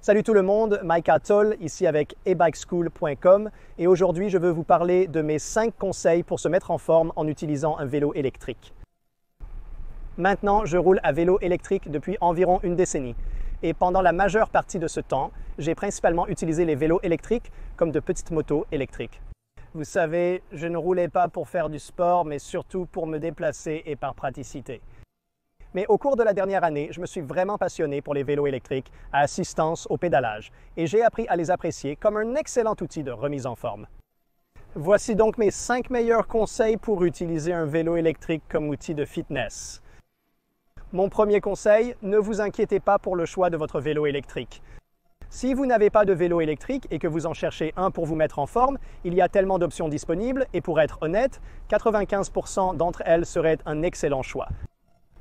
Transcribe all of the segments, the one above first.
Salut tout le monde, Mike Atoll ici avec ebikeschool.com et aujourd'hui je veux vous parler de mes 5 conseils pour se mettre en forme en utilisant un vélo électrique. Maintenant, je roule à vélo électrique depuis environ une décennie et pendant la majeure partie de ce temps, j'ai principalement utilisé les vélos électriques comme de petites motos électriques. Vous savez, je ne roulais pas pour faire du sport, mais surtout pour me déplacer et par praticité. Mais au cours de la dernière année, je me suis vraiment passionné pour les vélos électriques à assistance au pédalage et j'ai appris à les apprécier comme un excellent outil de remise en forme. Voici donc mes 5 meilleurs conseils pour utiliser un vélo électrique comme outil de fitness. Mon premier conseil, ne vous inquiétez pas pour le choix de votre vélo électrique. Si vous n'avez pas de vélo électrique et que vous en cherchez un pour vous mettre en forme, il y a tellement d'options disponibles et pour être honnête, 95% d'entre elles seraient un excellent choix.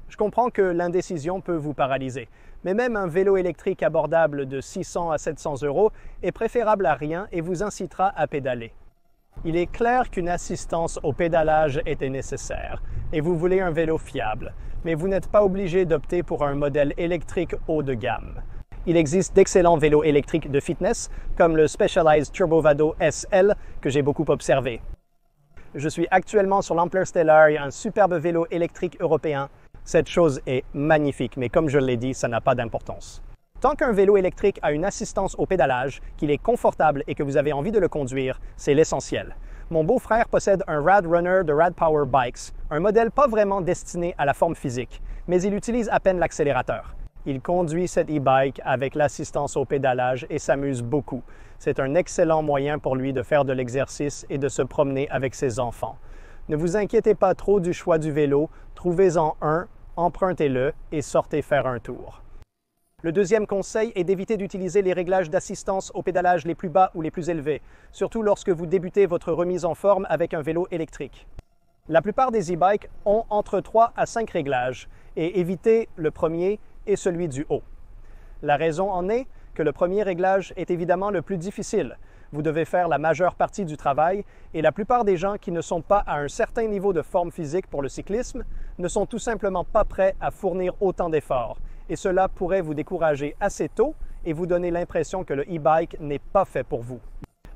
Je comprends que l'indécision peut vous paralyser, mais même un vélo électrique abordable de 600 à 700 € est préférable à rien et vous incitera à pédaler. Il est clair qu'une assistance au pédalage était nécessaire et vous voulez un vélo fiable, mais vous n'êtes pas obligé d'opter pour un modèle électrique haut de gamme. Il existe d'excellents vélos électriques de fitness comme le Specialized Turbovado SL que j'ai beaucoup observé. Je suis actuellement sur l'Ampler Stellar, un superbe vélo électrique européen. Cette chose est magnifique, mais comme je l'ai dit, ça n'a pas d'importance. Tant qu'un vélo électrique a une assistance au pédalage, qu'il est confortable et que vous avez envie de le conduire, c'est l'essentiel. Mon beau-frère possède un Rad Runner de Rad Power Bikes, un modèle pas vraiment destiné à la forme physique, mais il utilise à peine l'accélérateur. Il conduit cet e-bike avec l'assistance au pédalage et s'amuse beaucoup. C'est un excellent moyen pour lui de faire de l'exercice et de se promener avec ses enfants. Ne vous inquiétez pas trop du choix du vélo, trouvez-en un, empruntez-le et sortez faire un tour. Le deuxième conseil est d'éviter d'utiliser les réglages d'assistance au pédalage les plus bas ou les plus élevés, surtout lorsque vous débutez votre remise en forme avec un vélo électrique. La plupart des e-bikes ont entre 3 à 5 réglages et évitez le premier et celui du haut. La raison en est que le premier réglage est évidemment le plus difficile. Vous devez faire la majeure partie du travail et la plupart des gens qui ne sont pas à un certain niveau de forme physique pour le cyclisme ne sont tout simplement pas prêts à fournir autant d'efforts et cela pourrait vous décourager assez tôt et vous donner l'impression que le e-bike n'est pas fait pour vous.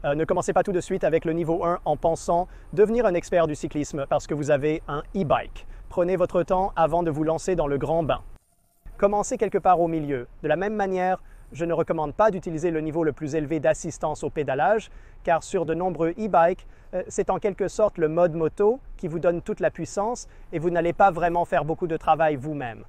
Ne commencez pas tout de suite avec le niveau 1 en pensant devenir un expert du cyclisme parce que vous avez un e-bike. Prenez votre temps avant de vous lancer dans le grand bain. Commencez quelque part au milieu. De la même manière, je ne recommande pas d'utiliser le niveau le plus élevé d'assistance au pédalage, car sur de nombreux e-bikes, c'est en quelque sorte le mode moto qui vous donne toute la puissance et vous n'allez pas vraiment faire beaucoup de travail vous-même.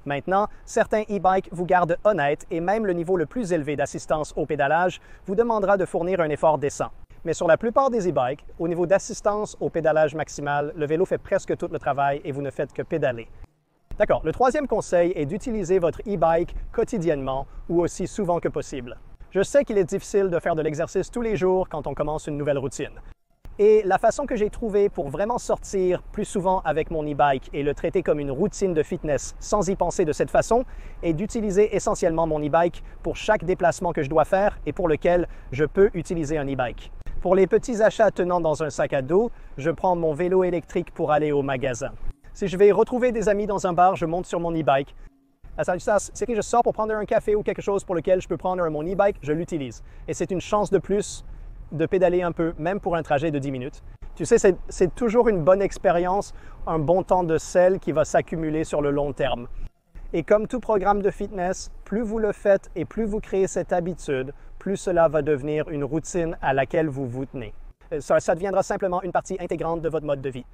Maintenant, certains e-bikes vous gardent honnête et même le niveau le plus élevé d'assistance au pédalage vous demandera de fournir un effort décent. Mais sur la plupart des e-bikes, au niveau d'assistance au pédalage maximal, le vélo fait presque tout le travail et vous ne faites que pédaler. D'accord, le troisième conseil est d'utiliser votre e-bike quotidiennement ou aussi souvent que possible. Je sais qu'il est difficile de faire de l'exercice tous les jours quand on commence une nouvelle routine. Et la façon que j'ai trouvée pour vraiment sortir plus souvent avec mon e-bike et le traiter comme une routine de fitness sans y penser de cette façon est d'utiliser essentiellement mon e-bike pour chaque déplacement que je dois faire et pour lequel je peux utiliser un e-bike. Pour les petits achats tenant dans un sac à dos, je prends mon vélo électrique pour aller au magasin. Si je vais retrouver des amis dans un bar, je monte sur mon e-bike. Si je sors pour prendre un café ou quelque chose pour lequel je peux prendre mon e-bike, je l'utilise. Et c'est une chance de plus de pédaler un peu, même pour un trajet de 10 minutes. Tu sais, c'est toujours une bonne expérience, un bon temps de sel qui va s'accumuler sur le long terme. Et comme tout programme de fitness, plus vous le faites et plus vous créez cette habitude, plus cela va devenir une routine à laquelle vous vous tenez. Ça deviendra simplement une partie intégrante de votre mode de vie.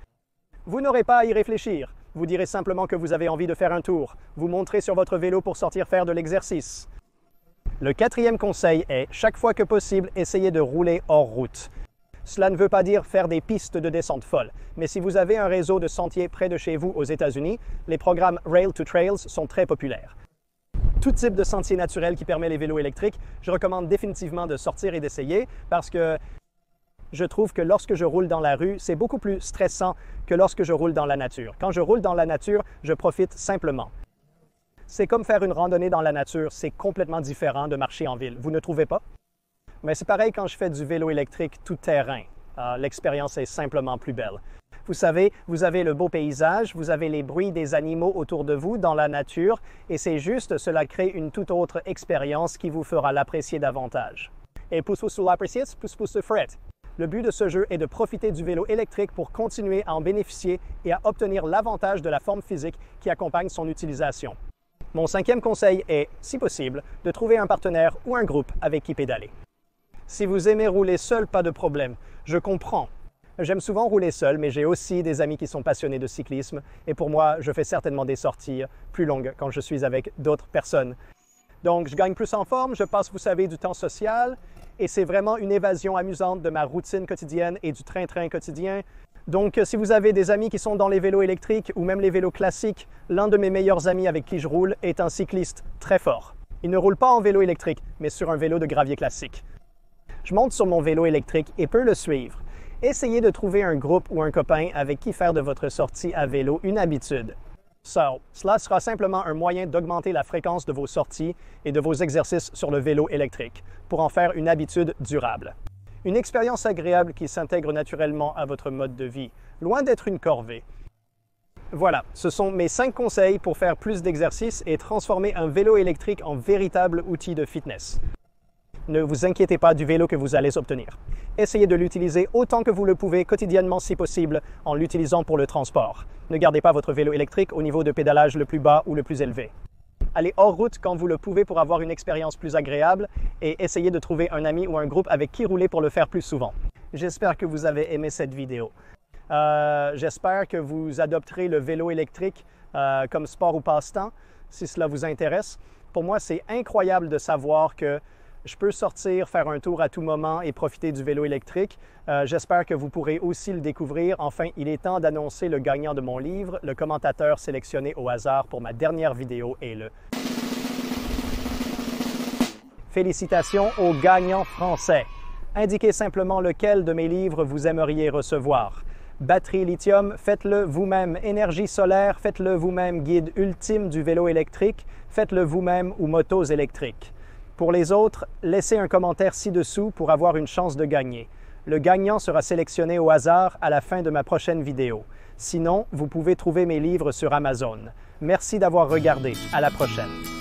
Vous n'aurez pas à y réfléchir. Vous direz simplement que vous avez envie de faire un tour. Vous monterez sur votre vélo pour sortir faire de l'exercice. Le quatrième conseil est, chaque fois que possible, essayez de rouler hors route. Cela ne veut pas dire faire des pistes de descente folles, mais si vous avez un réseau de sentiers près de chez vous aux États-Unis, les programmes Rail to Trails sont très populaires. Tout type de sentier naturel qui permet les vélos électriques, je recommande définitivement de sortir et d'essayer parce que je trouve que lorsque je roule dans la rue, c'est beaucoup plus stressant que lorsque je roule dans la nature. Quand je roule dans la nature, je profite simplement. C'est comme faire une randonnée dans la nature, c'est complètement différent de marcher en ville. Vous ne trouvez pas? Mais c'est pareil quand je fais du vélo électrique tout terrain. L'expérience est simplement plus belle. Vous savez, vous avez le beau paysage, vous avez les bruits des animaux autour de vous dans la nature, et c'est juste, cela crée une toute autre expérience qui vous fera l'apprécier davantage. Et plus vous l'appréciez, plus vous le ferez. Le but de ce jeu est de profiter du vélo électrique pour continuer à en bénéficier et à obtenir l'avantage de la forme physique qui accompagne son utilisation. Mon 5e conseil est, si possible, de trouver un partenaire ou un groupe avec qui pédaler. Si vous aimez rouler seul, pas de problème. Je comprends. J'aime souvent rouler seul, mais j'ai aussi des amis qui sont passionnés de cyclisme et pour moi, je fais certainement des sorties plus longues quand je suis avec d'autres personnes. Donc, je gagne plus en forme, je passe, vous savez, du temps social et c'est vraiment une évasion amusante de ma routine quotidienne et du train-train quotidien. Donc, si vous avez des amis qui sont dans les vélos électriques ou même les vélos classiques, l'un de mes meilleurs amis avec qui je roule est un cycliste très fort. Il ne roule pas en vélo électrique, mais sur un vélo de gravier classique. Je monte sur mon vélo électrique et peux le suivre. Essayez de trouver un groupe ou un copain avec qui faire de votre sortie à vélo une habitude. Cela sera simplement un moyen d'augmenter la fréquence de vos sorties et de vos exercices sur le vélo électrique pour en faire une habitude durable. Une expérience agréable qui s'intègre naturellement à votre mode de vie, loin d'être une corvée. Voilà, ce sont mes 5 conseils pour faire plus d'exercices et transformer un vélo électrique en véritable outil de fitness. Ne vous inquiétez pas du vélo que vous allez obtenir. Essayez de l'utiliser autant que vous le pouvez quotidiennement si possible en l'utilisant pour le transport. Ne gardez pas votre vélo électrique au niveau de pédalage le plus bas ou le plus élevé. Allez hors route quand vous le pouvez pour avoir une expérience plus agréable et essayez de trouver un ami ou un groupe avec qui rouler pour le faire plus souvent. J'espère que vous avez aimé cette vidéo. J'espère que vous adopterez le vélo électrique comme sport ou passe-temps si cela vous intéresse. Pour moi, c'est incroyable de savoir que je peux sortir, faire un tour à tout moment et profiter du vélo électrique. J'espère que vous pourrez aussi le découvrir. Enfin, il est temps d'annoncer le gagnant de mon livre. Le commentateur sélectionné au hasard pour ma dernière vidéo est le... Félicitations au gagnant français. Indiquez simplement lequel de mes livres vous aimeriez recevoir. Batterie lithium, faites-le vous-même. Énergie solaire, faites-le vous-même. Guide ultime du vélo électrique, faites-le vous-même ou motos électriques. Pour les autres, laissez un commentaire ci-dessous pour avoir une chance de gagner. Le gagnant sera sélectionné au hasard à la fin de ma prochaine vidéo. Sinon, vous pouvez trouver mes livres sur Amazon. Merci d'avoir regardé. À la prochaine.